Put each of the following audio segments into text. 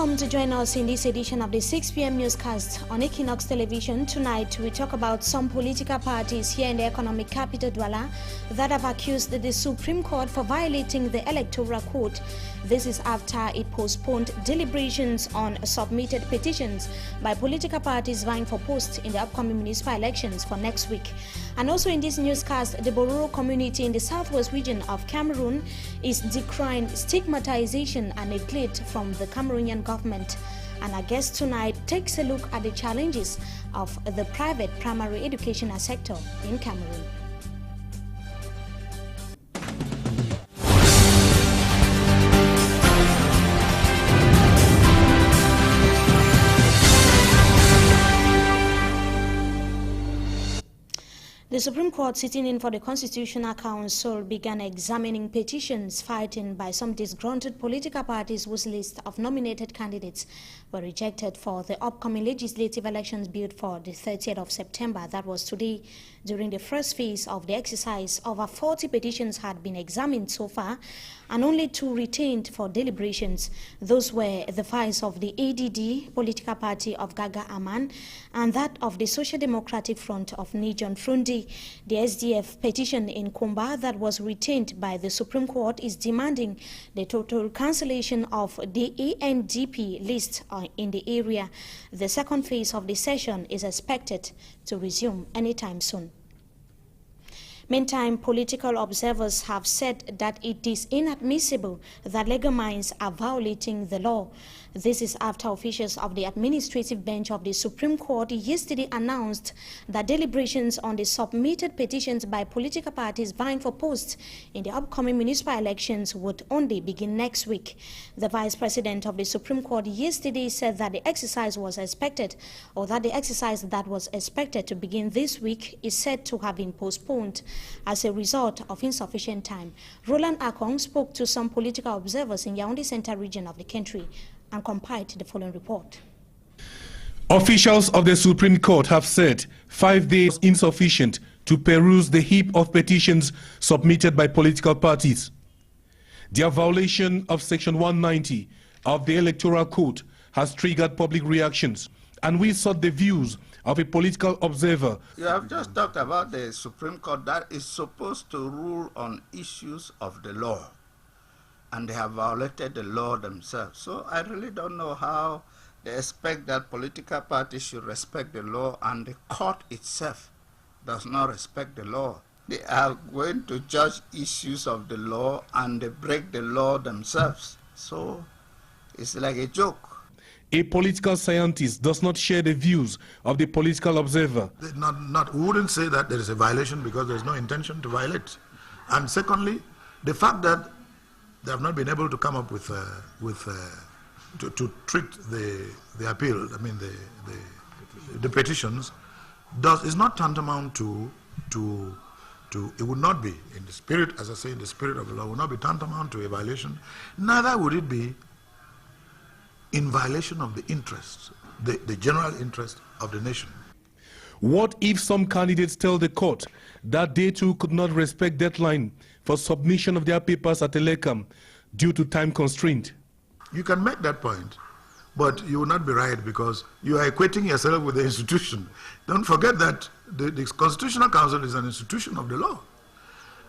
Welcome to join us in this edition of the 6 p.m. newscast on Equinox Television. Tonight, we talk about some political parties here in the economic capital, Douala, that have accused the Supreme Court for violating the Electoral Code. This is after it postponed deliberations on submitted petitions by political parties vying for posts in the upcoming municipal elections for next week. And also in this newscast, the Bororo community in the southwest region of Cameroon is decrying stigmatization and neglect from the Cameroonian government. And our guest tonight takes a look at the challenges of the private primary educational sector in Cameroon. The Supreme Court, sitting in for the Constitutional Council, began examining petitions filed by some disgruntled political parties whose list of nominated candidates were rejected for the upcoming legislative elections billed for the 30th of September. That was today. During the first phase of the exercise, over 40 petitions had been examined so far, and only 2 retained for deliberations. Those were the files of the ADD, political party of Gaga Aman, and that of the Social Democratic Front of Nijon Frundi. The SDF petition in Kumba that was retained by the Supreme Court is demanding the total cancellation of the ANDP list in the area. The second phase of the session is expected to resume anytime soon. Meantime, political observers have said that it is inadmissible that legal minds are violating the law. This is after officials of the administrative bench of the Supreme Court yesterday announced that deliberations on the submitted petitions by political parties vying for posts in the upcoming municipal elections would only begin next week. The Vice President of the Supreme Court yesterday said that the exercise was expected, or that the exercise that was expected to begin this week is said to have been postponed as a result of insufficient time. Roland Akong spoke to some political observers in Yaoundé Central region of the country and compiled the following report. Officials of the Supreme Court have said 5 days insufficient to peruse the heap of petitions submitted by political parties. Their violation of Section 190 of the Electoral Code has triggered public reactions, and we sought the views of a political observer. You have just talked about the Supreme Court that is supposed to rule on issues of the law, and they have violated the law themselves. So I really don't know how they expect that political parties should respect the law and the court itself does not respect the law. They are going to judge issues of the law and they break the law themselves. So it's like a joke. A political scientist does not share the views of the political observer. We wouldn't say that there is a violation because there is no intention to violate. And secondly, the fact that they have not been able to come up with to treat the appeal, I mean the petitions, is not tantamount to it would not be in the spirit, as I say, in the spirit of the law, would not be tantamount to a violation. Neither would it be in violation of the interest, the general interest of the nation. What if some candidates tell the court that they too could not respect deadline for submission of their papers at Elekam due to time constraint? You can make that point, but you will not be right because you are equating yourself with the institution. Don't forget that the Constitutional Council is an institution of the law.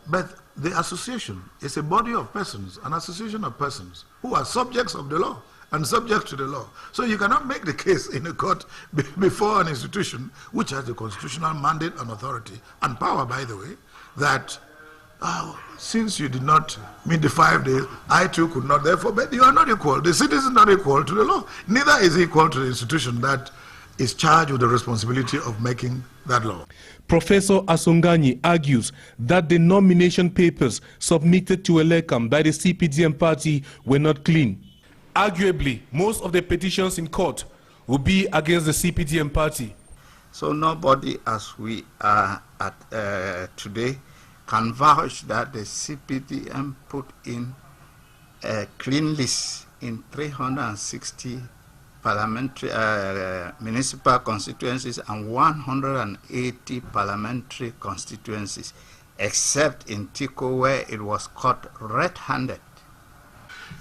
But the association is a body of persons, an association of persons who are subjects of the law and subject to the law. So you cannot make the case in a court before an institution which has the constitutional mandate and authority and power, by the way, that since you did not meet the 5 days, I too could not, therefore, but you are not equal. The citizen is not equal to the law. Neither is equal to the institution that is charged with the responsibility of making that law. Professor Asungani argues that the nomination papers submitted to Elekam by the CPDM party were not clean. Arguably, most of the petitions in court will be against the CPDM party. So nobody, as we are at today, can vouch that the CPDM put in a clean list in 360 parliamentary municipal constituencies and 180 parliamentary constituencies, except in Tiko where it was caught red-handed.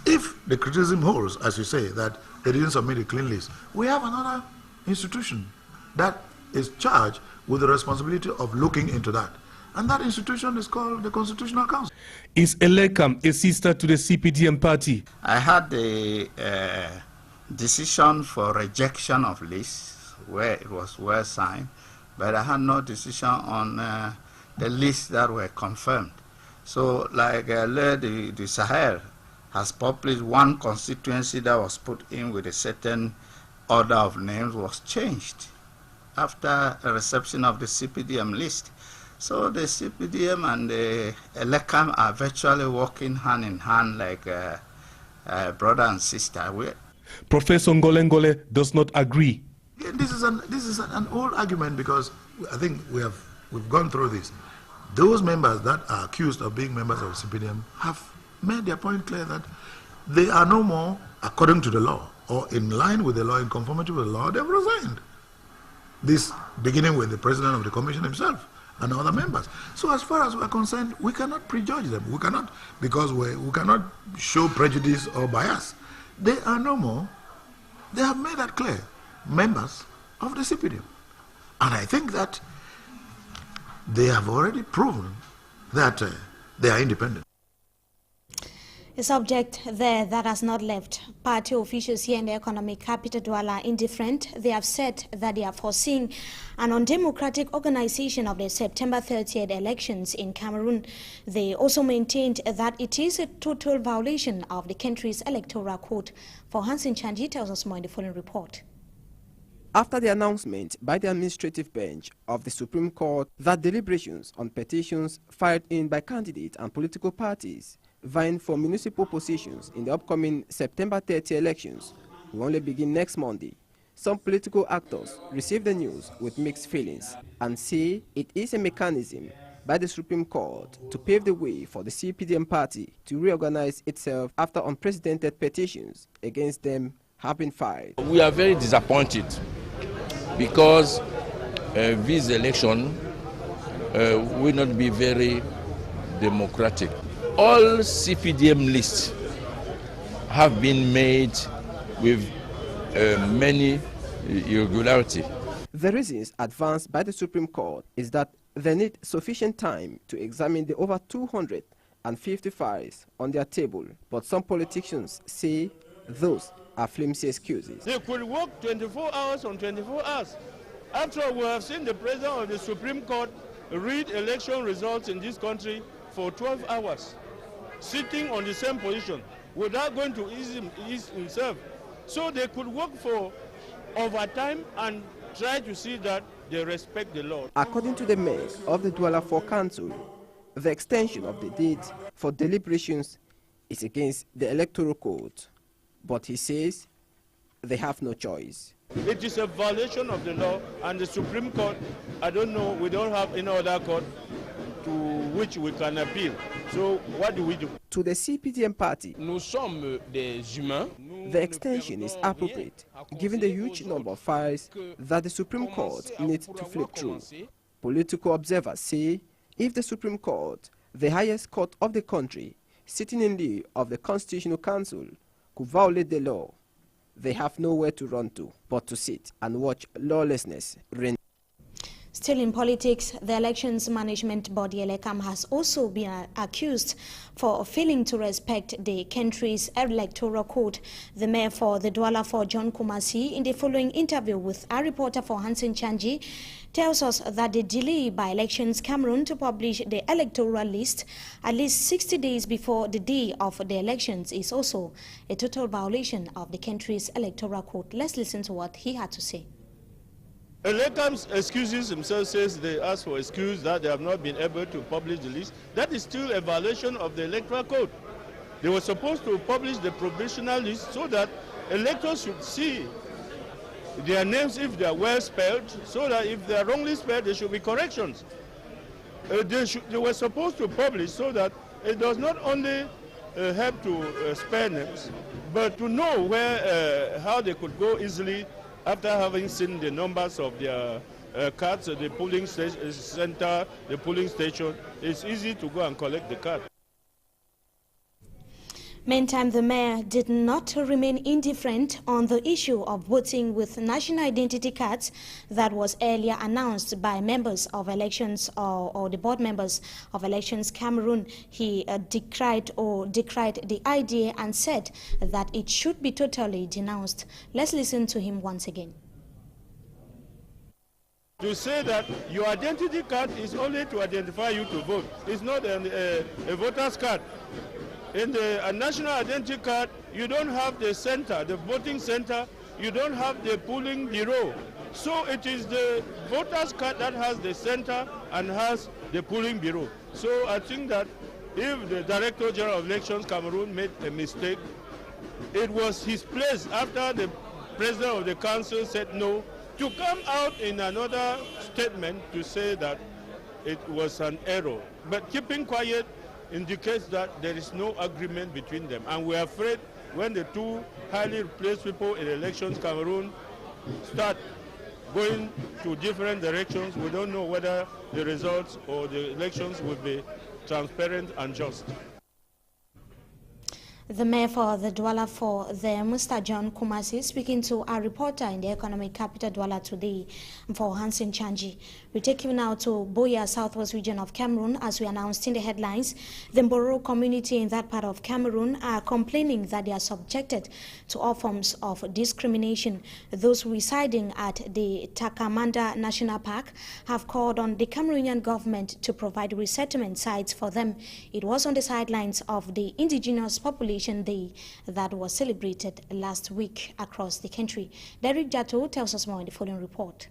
If the criticism holds, as you say, that they didn't submit a clean list. We have another institution that is charged with the responsibility of looking into that. And that institution is called the Constitutional Council. Is Elekam a sister to the CPDM party? I had the decision for rejection of lists where it was well signed, but I had no decision on the lists that were confirmed. So like the Sahel has published one constituency that was put in with a certain order of names was changed after a reception of the CPDM list. So the CPDM and the Elekam are virtually working hand in hand like brother and sister. Professor Ngolengole does not agree. Yeah, this is an old argument, because I think we've gone through this. Those members that are accused of being members of CPDM have made their point clear that they are no more according to the law or in line with the law, in conformity with the law. They've resigned. This beginning with the president of the commission himself and other members. So as far as we're concerned, we cannot prejudge them. We cannot, because we cannot show prejudice or bias. They are no more, they have made that clear, members of the CPDM. And I think that they have already proven that they are independent. A subject there that has not left party officials here in the economic capital Douala indifferent. They have said that they are foreseeing an undemocratic organization of the September 30th elections in Cameroon. They also maintained that it is a total violation of the country's electoral code. For Hansen Chanji tells us more in the following report. After the announcement by the administrative bench of the Supreme Court that deliberations on petitions filed in by candidates and political parties vying for municipal positions in the upcoming September 30 elections will only begin next Monday, some political actors received the news with mixed feelings and say it is a mechanism by the Supreme Court to pave the way for the CPDM party to reorganize itself after unprecedented petitions against them have been filed. We are very disappointed because this election will not be very democratic. All CPDM lists have been made with many irregularities. The reasons advanced by the Supreme Court is that they need sufficient time to examine the over 250 files on their table, but some politicians say those are flimsy excuses. They could work 24 hours on 24 hours. After all, we have seen the president of the Supreme Court read election results in this country for 12 hours, sitting on the same position without going to ease himself. So they could work for overtime and try to see that they respect the law. According to the mayor of the Douala 4 Council, the extension of the date for deliberations is against the electoral code, but he says they have no choice. It is a violation of the law, and the Supreme Court, I don't know, we don't have any other court to which we can appeal. So what do we do? To the CPDM party, the extension is appropriate given the huge number of files that the Supreme Court needs to flip through. Political observers say if the Supreme Court, the highest court of the country, sitting in lieu of the Constitutional Council, could violate the law, they have nowhere to run to but to sit and watch lawlessness reign. Still in politics, the Elections Management Body Elekam has also been accused for failing to respect the country's electoral code. The mayor for the Douala 4, John Kumasi, in the following interview with our reporter for Hansen Chanji, tells us that the delay by Elections Cameroon to publish the electoral list at least 60 days before the day of the elections is also a total violation of the country's electoral code. Let's listen to what he had to say. Elekam's excuses himself says they ask for excuse that they have not been able to publish the list. That is still a violation of the electoral code. They were supposed to publish the provisional list so that electors should see their names if they are well spelled, so that if they are wrongly spelled, there should be corrections. They were supposed to publish so that it does not only help to spell names, but to know where, how they could go easily after having seen the numbers of their cards at the polling center, the polling station. It's easy to go and collect the card. Meantime, the mayor did not remain indifferent on the issue of voting with national identity cards that was earlier announced by members of elections or the board members of Elections Cameroon. He decried the idea and said that it should be totally denounced. Let's listen to him once again. To say that your identity card is only to identify you to vote. It's not a voter's card. In the national identity card, you don't have the center, the voting center, you don't have the polling bureau. So it is the voter's card that has the center and has the polling bureau. So I think that if the Director General of Elections Cameroon made a mistake, it was his place after the President of the Council said no, to come out in another statement to say that it was an error. But keeping quiet indicates that there is no agreement between them. And we are afraid when the two highly placed people in Elections Cameroon start going to different directions, we don't know whether the results or the elections will be transparent and just. The mayor for the Douala for the Mr. John Kumasi speaking to our reporter in the economic capital Douala today for Hansen Chanji. We take you now to Buea, southwest region of Cameroon. As we announced in the headlines, the Mboro community in that part of Cameroon are complaining that they are subjected to all forms of discrimination. Those residing at the Takamanda National Park have called on the Cameroonian government to provide resettlement sites for them. It was on the sidelines of the indigenous population Day that was celebrated last week across the country. Derek Jato tells us more in the following report.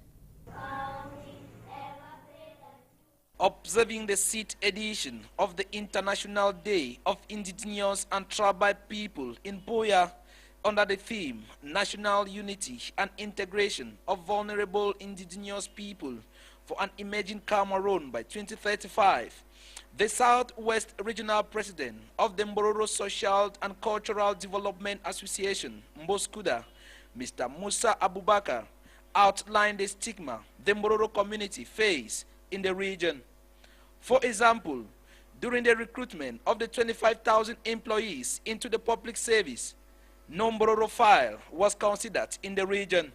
Observing the 6th edition of the International Day of Indigenous and Tribal People in Buea under the theme National Unity and Integration of Vulnerable Indigenous People for an Emerging Cameroon by 2035, the Southwest Regional President of the Mbororo Social and Cultural Development Association, Mboskuda, Mr. Musa Abubakar, outlined the stigma the Mbororo community face in the region. For example, during the recruitment of the 25,000 employees into the public service, no Mbororo file was considered in the region.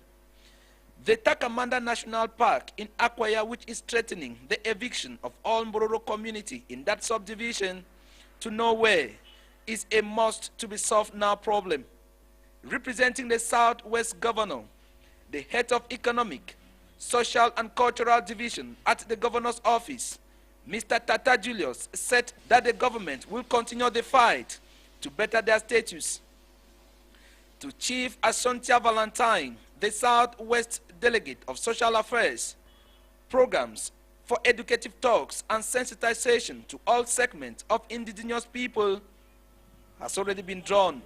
The Takamanda National Park in Akwaya, which is threatening the eviction of all Mbororo community in that subdivision to nowhere, is a must-to-be-solved-now problem. Representing the Southwest Governor, the head of Economic, Social and Cultural Division at the Governor's Office, Mr. Tata Julius, said that the government will continue the fight to better their status. To Chief Ashantia Valentine, the Southwest Delegate of Social Affairs, programs for educative talks and sensitization to all segments of indigenous people has already been drawn.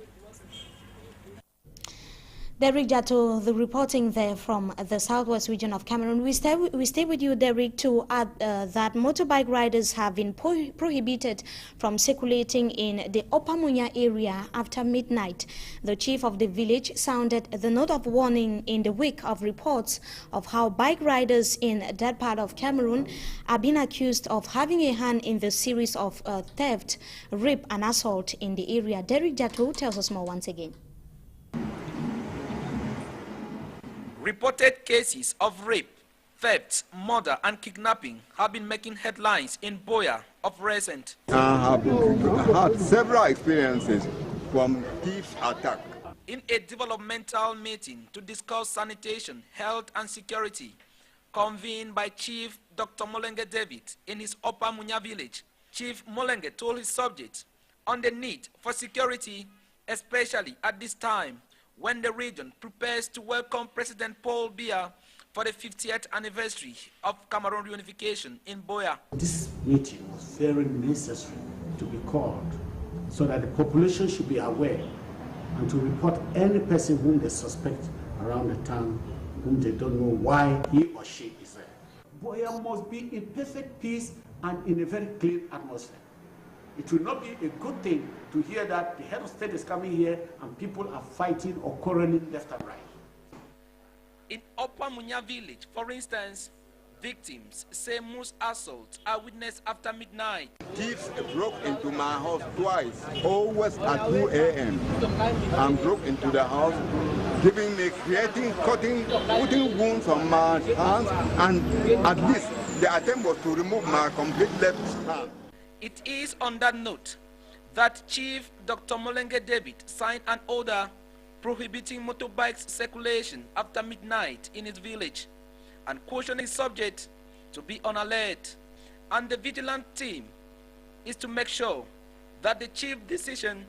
Derek Jato, the reporting there from the southwest region of Cameroon. We stay with you, Derek, to add that motorbike riders have been prohibited from circulating in the Opamunya area after midnight. The chief of the village sounded the note of warning in the wake of reports of how bike riders in that part of Cameroon are being accused of having a hand in the series of theft, rape and assault in the area. Derek Jato tells us more once again. Reported cases of rape, theft, murder, and kidnapping have been making headlines in Buea of recent. I have had several experiences from thieves' attack. In a developmental meeting to discuss sanitation, health, and security, convened by Chief Dr. Molenge David in his Opamunya village, Chief Molenge told his subjects on the need for security, especially at this time when the region prepares to welcome President Paul Biya for the 50th anniversary of Cameroon reunification in Buea. This meeting was very necessary to be called so that the population should be aware and to report any person whom they suspect around the town whom they don't know why he or she is there. Buea must be in perfect peace and in a very clean atmosphere. It will not be a good thing to hear that the head of state is coming here and people are fighting or quarreling left and right. In Opamunya village, for instance, Victims say most assaults are witnessed after midnight. Thieves broke into my house twice, always at 2 a.m. and broke into the house, giving me cutting wounds on my hands, and at least the attempt was to remove my complete left hand. It is on that note that Chief Dr. Molenge David signed an order prohibiting motorbikes circulation after midnight in his village and cautioning subjects to be on alert. And the vigilant team is to make sure that the chief decision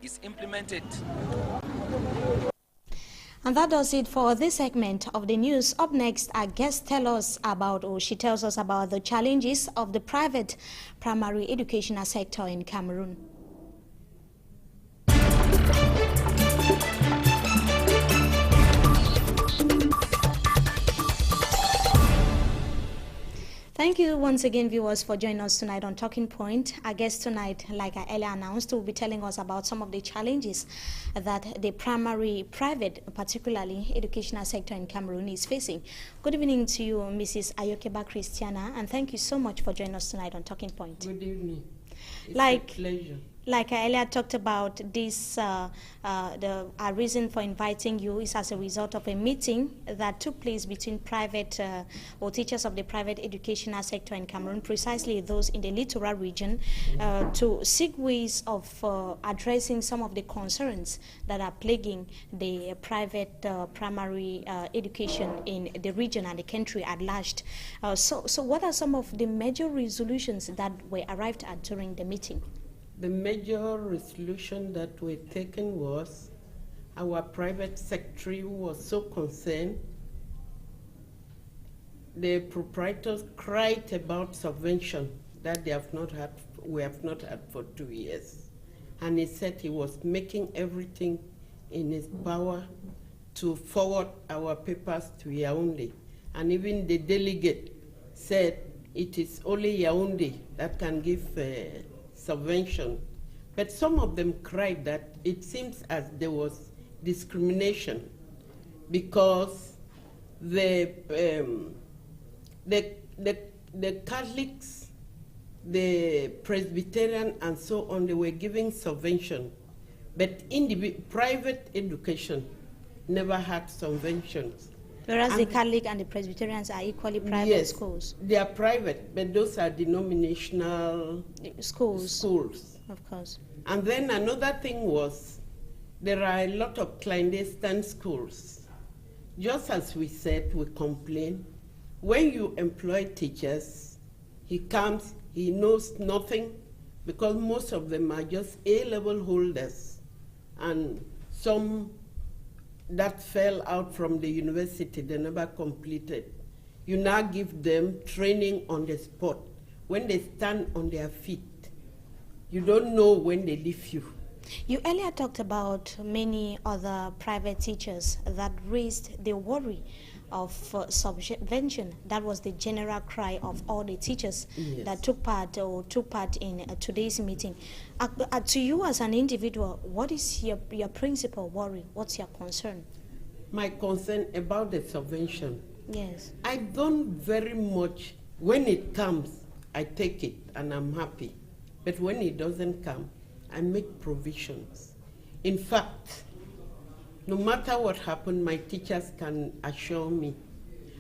is implemented. And that does it for this segment of the news. Up next, our guest she tells us about the challenges of the private primary educational sector in Cameroon. Thank you once again, viewers, for joining us tonight on Talking Point. Our guest tonight, like I earlier announced, will be telling us about some of the challenges that the primary, private, particularly educational sector in Cameroon is facing. Good evening to you, Mrs. Ayokeba Christiana, and thank you so much for joining us tonight on Talking Point. Good evening. It's a pleasure. Like I earlier talked about, this our reason for inviting you is as a result of a meeting that took place between private or teachers of the private educational sector in Cameroon, precisely those in the littoral region, to seek ways of addressing some of the concerns that are plaguing the private primary education in the region and the country at large. So what are some of the major resolutions that were arrived at during the meeting? The major resolution that were taken was our private secretary was so concerned. The proprietors cried about subvention that we have not had for 2 years. And he said he was making everything in his power to forward our papers to Yaoundé. And even the delegate said it is only Yaoundé that can give subvention. But some of them cried that it seems as there was discrimination because the Catholics, the Presbyterian and so on, they were giving subvention, but private education never had subventions. Whereas the Catholic and the Presbyterians are equally private schools. They are private, but those are denominational schools. Of course. And then another thing was, there are a lot of clandestine schools. Just as we said, we complain. When you employ teachers, he comes, he knows nothing, because most of them are just A-level holders, and some that fell out from the university, they never completed. You now give them training on the spot. When they stand on their feet, you don't know when they leave you. You earlier talked about many other private teachers that raised the worry of subvention. That was the general cry of all the teachers that took part in today's meeting. To you as an individual, what is your principal worry? What's your concern? My concern about the subvention. Yes. I don't very much, when it comes, I take it and I'm happy. But when it doesn't come, I make provisions. In fact, no matter what happened, my teachers can assure me.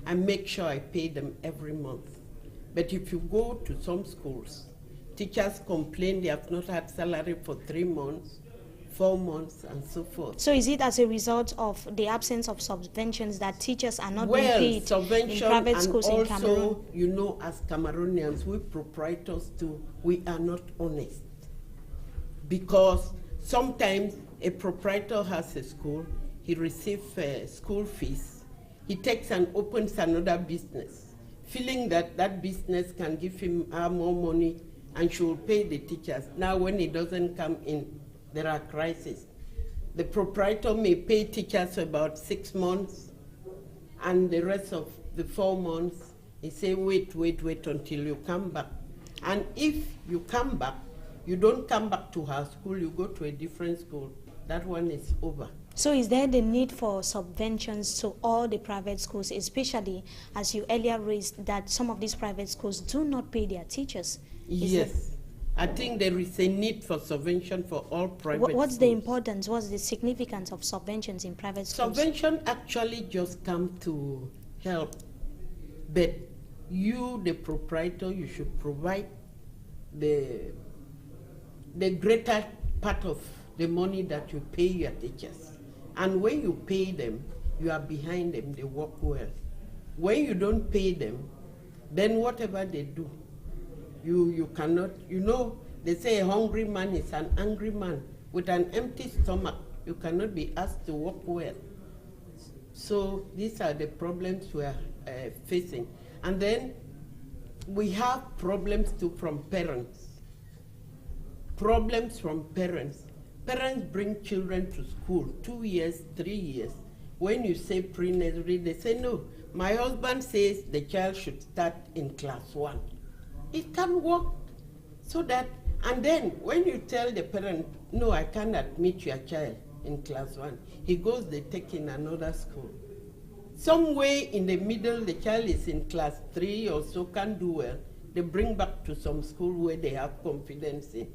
I make sure I pay them every month. But if you go to some schools, teachers complain they have not had salary for 3 months, 4 months, and so forth. So is it as a result of the absence of subventions that teachers are not being paid in private schools in Cameroon? Also, you know, as Cameroonians, we proprietors too, we are not honest. Because sometimes a proprietor has a school, he receives school fees, he takes and opens another business, feeling that that business can give him more money and she will pay the teachers. Now when it doesn't come in, there are crises. The proprietor may pay teachers about 6 months, and the rest of the 4 months, he say, wait until you come back. And if you come back, you don't come back to her school, you go to a different school. That one is over. So is there the need for subventions to all the private schools, especially as you earlier raised that some of these private schools do not pay their teachers? Yes. I think there is a need for subvention for all private schools. What's the importance, what's the significance of subventions in private schools? Subvention actually just come to help, but you, the proprietor, you should provide the greater part of the money that you pay your teachers. And when you pay them, you are behind them, they work well. When you don't pay them, then whatever they do, you cannot, you know, they say a hungry man is an angry man. With an empty stomach, you cannot be asked to work well. So these are the problems we are facing. And then we have problems too from parents. Problems from parents. Parents bring children to school 2 years, 3 years. When you say pre-nursery, they say, no, my husband says the child should start in class 1. It can work so that, and then when you tell the parent, no, I can't admit your child in class 1, he goes, they take in another school. Somewhere in the middle, the child is in class 3 or so, can't do well, they bring back to some school where they have confidence in.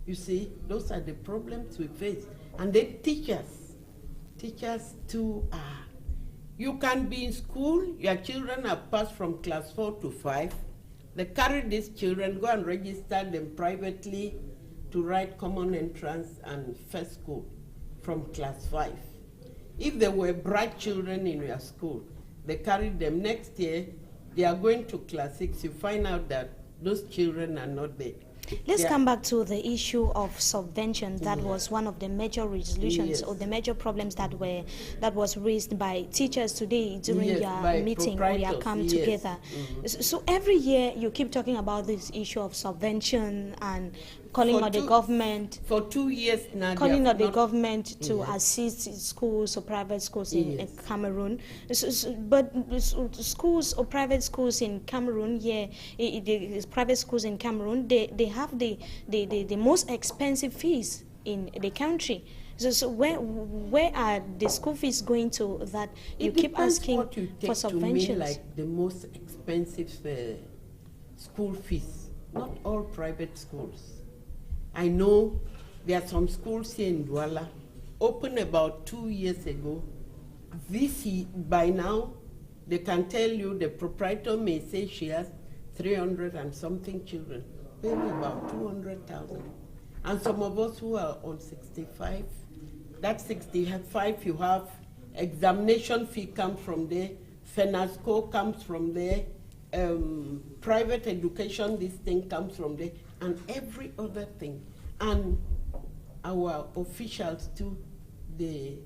You see, those are the problems we face. And then teachers too are. You can be in school, your children have passed from class 4 to 5. They carry these children, go and register them privately to write common entrance and first school from class 5. If they were bright children in your school, they carry them. Next year, they are going to class 6. You find out that those children are not there. Let's come back to the issue of subvention. That was one of the major resolutions or the major problems that was raised by teachers today during your meeting where you come together. So every year you keep talking about this issue of subvention and calling on the government. For 2 years now. Calling on the government to assist schools or private schools in Cameroon. But schools or private schools in Cameroon, the private schools in Cameroon, they have the most expensive fees in the country. So where are the school fees going to that you keep asking for subventions? To me, like the most expensive school fees, not all private schools. I know there are some schools here in Douala, opened about 2 years ago. By now, they can tell you the proprietor may say she has 300 and something children, maybe about 200,000. And some of us who are on 65, that 65 you have examination fee comes from there, FENASCO comes from there, private education, this thing comes from there, and every other thing. And our officials too, they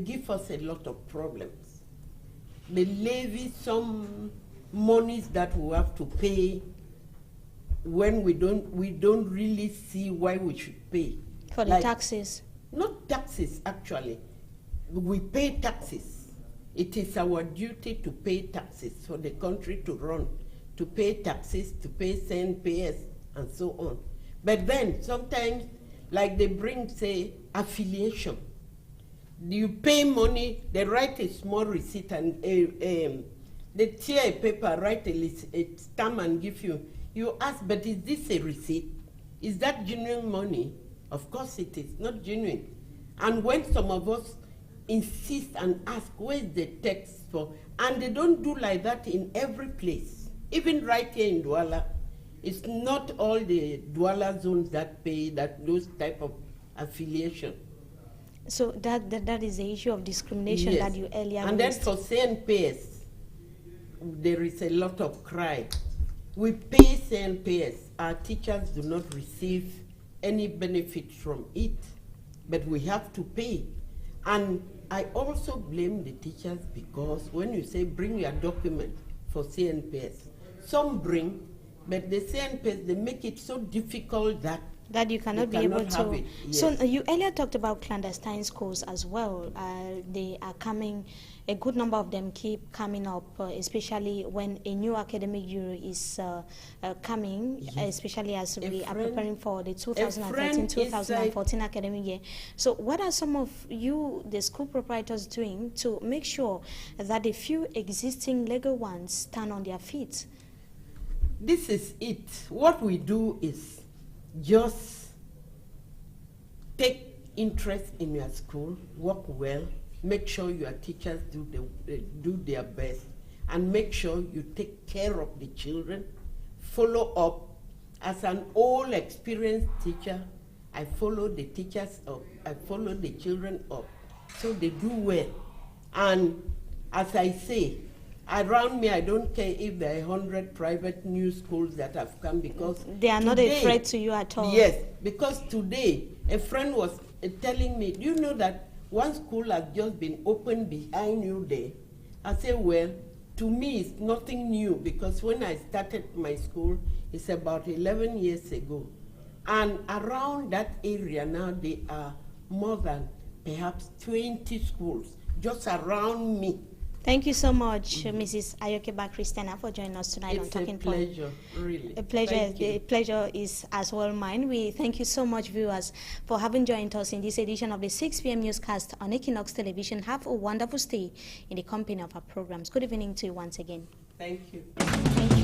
give us a lot of problems. They levy some monies that we have to pay when we don't really see why we should pay. For the taxes? Not taxes, actually. We pay taxes. It is our duty to pay taxes for the country to run, to pay taxes, to pay CNPS, and so on. But then sometimes, like they bring, say, affiliation. You pay money, they write a small receipt and they tear a paper, write a stamp and give you. You ask, but is this a receipt? Is that genuine money? Of course it is not genuine. And when some of us insist and ask, where is the text for? And they don't do like that in every place. Even right here in Douala, it's not all the Douala zones that pay those type of affiliation. So that is the issue of discrimination that you earlier And then for CNPS, there is a lot of cry. We pay CNPS. Our teachers do not receive any benefit from it, but we have to pay. And I also blame the teachers because when you say bring your document for CNPS, some bring, but the CNPS, they make it so difficult that That you cannot be able to. Yes. So you earlier talked about clandestine schools as well. They are coming, a good number of them keep coming up, especially when a new academic year is coming, yes. Especially as we are preparing for the 2013-2014 academic year. So what are some of you, the school proprietors, doing to make sure that the few existing legal ones stand on their feet? This is it. What we do is just take interest in your school, work well, make sure your teachers do their best, and make sure you take care of the children, follow up. As an old experienced teacher, I follow the teachers up, I follow the children up, so they do well. And as I say, around me, I don't care if there are 100 private new schools that have come, because they are not a threat to you at all. Yes, because today a friend was telling me, do you know that one school has just been opened behind you there? I said, well, to me it's nothing new, because when I started my school, it's about 11 years ago. And around that area now, there are more than perhaps 20 schools just around me. Thank you so much, Mrs. Ayokeba Christina, for joining us tonight on Talking Point. It's a pleasure, really. A pleasure. The pleasure is as well mine. We thank you so much, viewers, for having joined us in this edition of the 6 p.m. newscast on Equinox Television. Have a wonderful stay in the company of our programs. Good evening to you once again. Thank you. Thank you.